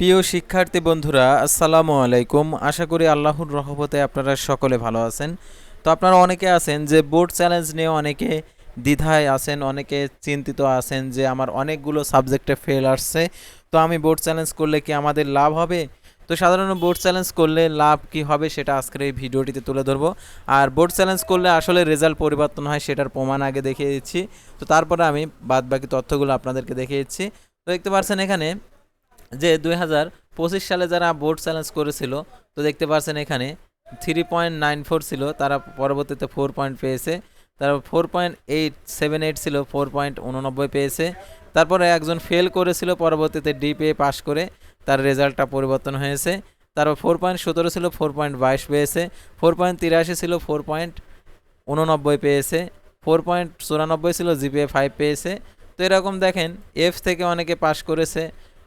প্রিয় শিক্ষার্থী বন্ধুরা, আসসালামু আলাইকুম। আশা করি আল্লাহর রহমতে আপনারা সকলে ভালো আছেন। তো আপনারা অনেকে আছেন যে বোর্ড চ্যালেঞ্জ নিয়ে অনেকে দ্বিধায় আছেন, অনেকে চিন্তিত আছেন যে আমার অনেকগুলো সাবজেক্টে ফেল আসছে, তো আমি বোর্ড চ্যালেঞ্জ করলে কি আমাদের লাভ হবে? তো সাধারণত বোর্ড চ্যালেঞ্জ করলে লাভ কি হবে সেটা আজকের এই ভিডিওটিতে তুলে ধরবো। আর বোর্ড চ্যালেঞ্জ করলে আসলে রেজাল্ট পরিবর্তন হয় সেটার প্রমাণ আগে দেখিয়ে দিচ্ছি। তো তারপরে আমি বাদবাকি তথ্যগুলো আপনাদেরকে দেখিয়ে দিচ্ছি। তো দেখতে পাচ্ছেন এখানে যে 2025 সালে যারা বোর্ড চ্যালেঞ্জ করেছিল, তো দেখতে পাচ্ছেন এখানে 3.94 ছিল, তারা পরবর্তীতে 4 পয়েন্ট পেয়েছে। তারা 4.878 ছিল, 4.89 পেয়েছে। তারপরে একজন ফেল করেছিল, পরবর্তীতে ডি পেয়ে পাস করে তার রেজাল্টটা পরিবর্তন হয়েছে। তারপর 4.17 ছিল, 4.22 পেয়েছে। 4.83 ছিল, 4.89 পেয়েছে। 4.94 ছিল, জিপিএ 5 পেয়েছে। তো এরকম দেখেন এফ থেকে অনেকে পাস করেছে,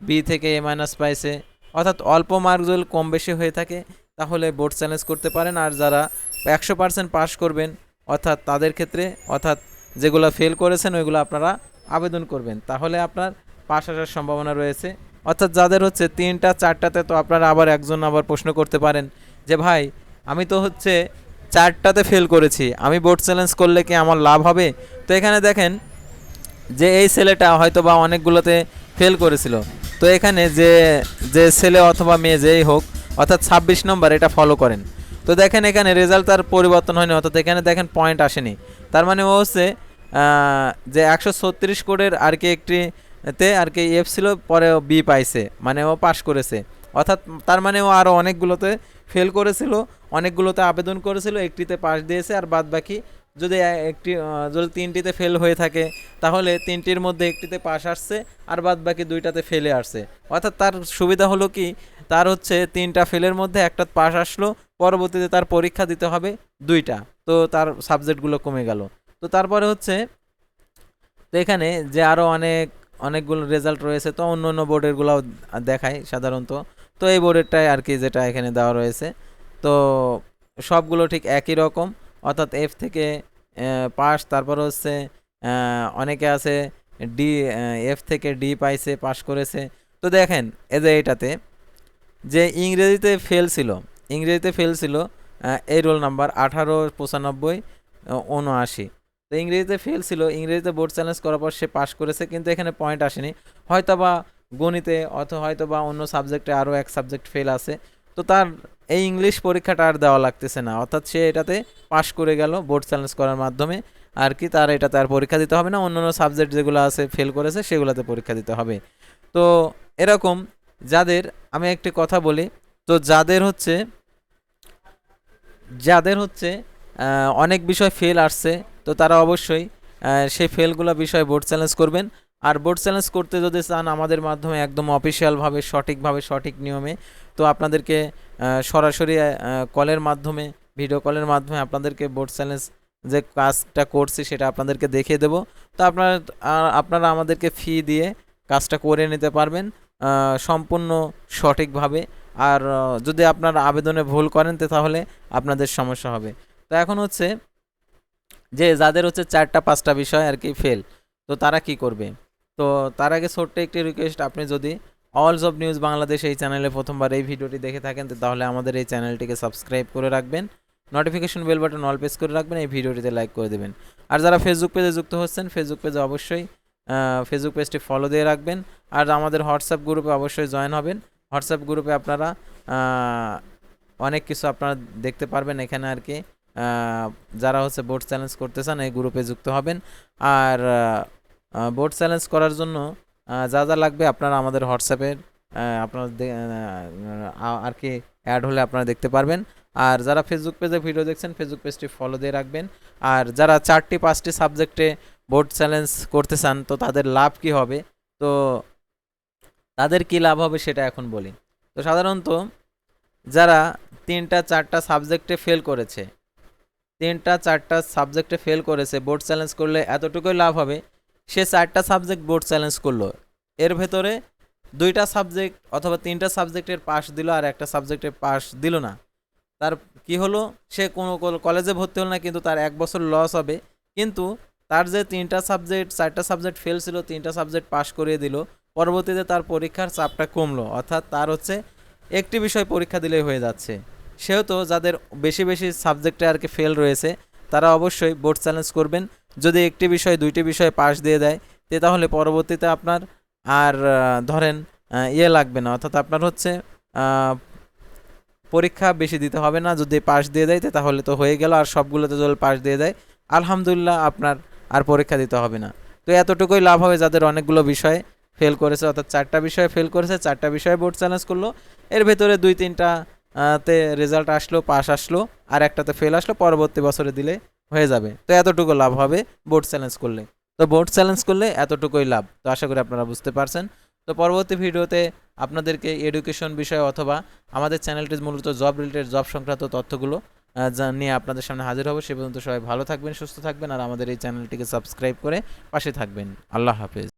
বি থেকে এ মাইনাস পাইছে। অর্থাৎ অল্প মার্ক যদি কম বেশি হয়ে থাকে তাহলে বোর্ড চ্যালেঞ্জ করতে পারেন। আর যারা 100% পাস করবেন অর্থাৎ তাদের ক্ষেত্রে, অর্থাৎ যেগুলো ফেল করেছেন ওইগুলো আপনারা আবেদন করবেন, তাহলে আপনার পাস আসার সম্ভাবনা রয়েছে। অর্থাৎ যাদের হচ্ছে 3টা 4টাতে, তো আপনারা আবার একজন আবার প্রশ্ন করতে পারেন যে ভাই আমি তো হচ্ছে 4টাতে ফেল করেছি, আমি বোর্ড চ্যালেঞ্জ করলে কি আমার লাভ হবে? তো এখানে দেখেন যে এই ছেলেটা হয়তো বা অনেকগুলোতে ফেল করেছিল। তো এখানে যে যে ছেলে অথবা মেয়ে যেই হোক, অর্থাৎ 26 নম্বর এটা ফলো করেন। তো দেখেন এখানে রেজাল্ট তার পরিবর্তন হয়নি, অর্থাৎ এখানে দেখেন পয়েন্ট আসেনি। তার মানে ও হচ্ছে যে 136 কোডের আর কি একটিতে আর কি এফ ছিল, পরে ও বি পাইছে, মানে ও পাস করেছে। অর্থাৎ তার মানে ও আরও অনেকগুলোতে ফেল করেছিল, অনেকগুলোতে আবেদন করেছিল, একটিতে পাস দিয়েছে। আর বাদ বাকি যদি যদি 3টিতে ফেল হয়ে থাকে তাহলে 3টির মধ্যে একটিতে পাস আসছে আর বাদ বাকি 2টাতে ফেলে আসছে। অর্থাৎ তার সুবিধা হলো কি, তার হচ্ছে 3টা ফেলের মধ্যে একটা পাস আসলো, পরবর্তীতে তার পরীক্ষা দিতে হবে 2টা, তো তার সাবজেক্টগুলো কমে গেল। তো তারপরে হচ্ছে তো এখানে যে আরও অনেকগুলো রেজাল্ট রয়েছে, তো অন্য অন্য বোর্ডেরগুলোও দেখায় সাধারণত। তো এই বোর্ডেরটাই আর কি যেটা এখানে দেওয়া রয়েছে, তো সবগুলো ঠিক একই রকম। অর্থাৎ এফ থেকে পাস, তারপর হচ্ছে অনেকে আছে ডি, এফ থেকে ডি পাইছে, পাস করেছে। তো দেখেন এই যে এটাতে যে ইংরেজিতে ফেল ছিল এই রোল নাম্বার 189579। তো ইংরেজিতে ফেল ছিল, ইংরেজিতে বোর্ড চ্যালেঞ্জ করার পর সে পাস করেছে, কিন্তু এখানে পয়েন্ট আসেনি। হয়তো বা গণিতে অথবা হয়তো বা অন্য সাবজেক্টে আরও এক সাবজেক্ট ফেল আছে, তো তার এই ইংলিশ পরীক্ষাটা আর দেওয়া লাগতেছে না, অর্থাৎ সে এটাতে পাস করে গেল বোর্ড চ্যালেঞ্জ করার মাধ্যমে। আর কি তার এটাতে আর পরীক্ষা দিতে হবে না, অন্য সাবজেক্ট যেগুলো আছে ফেল করেছে সেগুলোতে পরীক্ষা দিতে হবে। তো এরকম যাদের, আমি একটি কথা বলি, তো যাদের হচ্ছে অনেক বিষয় ফেল আসছে, তো তারা অবশ্যই সেই ফেলগুলো বিষয় বোর্ড চ্যালেঞ্জ করবেন। আর বোর্ড চ্যালেঞ্জ করতে যদি চান আমাদের মাধ্যমে একদম অফিসিয়ালভাবে সঠিকভাবে সঠিক নিয়মে, তো আপনাদেরকে সরাসরি কলের মাধ্যমে, ভিডিও কলের মাধ্যমে আপনাদেরকে বোর্ড চ্যালেঞ্জ যে কাজটা করছি সেটা আপনাদেরকে দেখিয়ে দেব। তো আপনারা আমাদেরকে ফি দিয়ে কাজটা করে নিতে পারবেন সম্পূর্ণ সঠিকভাবে। আর যদি আপনারা আবেদনে ভুল করেন তাহলে আপনাদের সমস্যা হবে। তো এখন হচ্ছে যে যাদের হচ্ছে 4টা 5টা বিষয় আর কি ফেল, তো তারা কি করবে? তো তার আগে ছোট্ট একটি রিকোয়েস্ট, আপনি যদি অলস অফ নিউজ বাংলাদেশ এই চ্যানেলে প্রথমবার এই ভিডিওটি দেখে থাকেন তাহলে আমাদের এই চ্যানেলটিকে সাবস্ক্রাইব করে রাখবেন, notification bell button all press করে রাখবেন, এই ভিডিওটিতে লাইক করে দেবেন। আর যারা ফেসবুক পেজে যুক্ত হচ্ছেন, ফেসবুক পেজে অবশ্যই ফেসবুক পেজটি ফলো দিয়ে রাখবেন। আর আমাদের হোয়াটসঅ্যাপ গ্রুপে অবশ্যই জয়েন হবেন। হোয়াটসঅ্যাপ গ্রুপে আপনারা অনেক কিছু আপনারা দেখতে পারবেন এখানে আর কি। যারা হচ্ছে বোর্ড চ্যালেঞ্জ করতে চান এই গ্রুপে যুক্ত হবেন। আর বোর্ড চ্যালেঞ্জ করার জন্য যা যা লাগবে আপনারা আমাদের হোয়াটসঅ্যাপের আপনারা আর কি অ্যাড হলে আপনারা দেখতে পারবেন। আর যারা ফেসবুক পেজে ভিডিও দেখছেন ফেসবুক পেজটি ফলো দিয়ে রাখবেন। আর যারা 4টি 5টি সাবজেক্টে বোর্ড চ্যালেঞ্জ করতে চান তো তাদের লাভ কি হবে, তো তাদের কি লাভ হবে সেটা এখন বলি। তো সাধারণত যারা 3টা 4টা সাবজেক্টে ফেল করেছে, 3টা 4টা সাবজেক্টে ফেল করেছে, বোর্ড চ্যালেঞ্জ করলে এতটুকুই লাভ হবে, সে 4টা সাবজেক্ট বোর্ড চ্যালেঞ্জ করলো, এর ভেতরে 2টা সাবজেক্ট অথবা 3টা সাবজেক্টের পাস দিল আর একটা সাবজেক্টের পাস দিল না, তার কি হলো, সে কোনো কলেজে ভর্তি হলো না, কিন্তু তার 1 বছর লস হবে। কিন্তু তার যে 3টা সাবজেক্ট 4টা সাবজেক্ট ফেল ছিল 3টা সাবজেক্ট পাস করিয়ে দিল, পরবর্তীতে তার পরীক্ষার চাপটা কমলো, অর্থাৎ তার হচ্ছে একটি বিষয় পরীক্ষা দিলেই হয়ে যাচ্ছে। সেহেতু যাদের বেশি বেশি সাবজেক্টে আর কি ফেল রয়েছে তারা অবশ্যই বোর্ড চ্যালেঞ্জ করবেন। যদি একটি বিষয় দুইটি বিষয় পাস দিয়ে দেয় তাহলে পরবর্তীতে আপনার আর ধরেন ইয়ে লাগবে না, অর্থাৎ আপনার হচ্ছে পরীক্ষা বেশি দিতে হবে না। যদি পাস দিয়ে দেয় তাহলে তো হয়ে গেল, আর সবগুলোতে যদি পাস দিয়ে দেয় আলহামদুলিল্লাহ আপনার আর পরীক্ষা দিতে হবে না। তো এতটুকুই লাভ হবে যাদের অনেকগুলো বিষয়ে ফেল করেছে, অর্থাৎ 4টা বিষয়ে ফেল করেছে, 4টা বিষয়ে বোর্ড চ্যালেঞ্জ করলো, এর ভেতরে 2-3টা তে রেজাল্ট আসলো, পাস আসলো, আর একটাতে ফেল আসলো, পরবর্তী বছরে দিলে হয়ে যাবে। তো এতটুকু লাভ হবে বোর্ড চ্যালেঞ্জ করলে। তো বোর্ড চ্যালেঞ্জ করলে এতটুকুই লাভ। তো আশা করি আপনারা বুঝতে পারছেন। তো পরবর্তী ভিডিওতে আপনাদেরকে এডুকেশন বিষয় অথবা আমাদের চ্যানেলটি মূলত জব রিলেটেড, জব সংক্রান্ত তথ্যগুলো নিয়ে আপনাদের সামনে হাজির হবো। সে পর্যন্ত সবাই ভালো থাকবেন, সুস্থ থাকবেন, আর আমাদের এই চ্যানেলটিকে সাবস্ক্রাইব করে পাশে থাকবেন। আল্লাহ হাফেজ।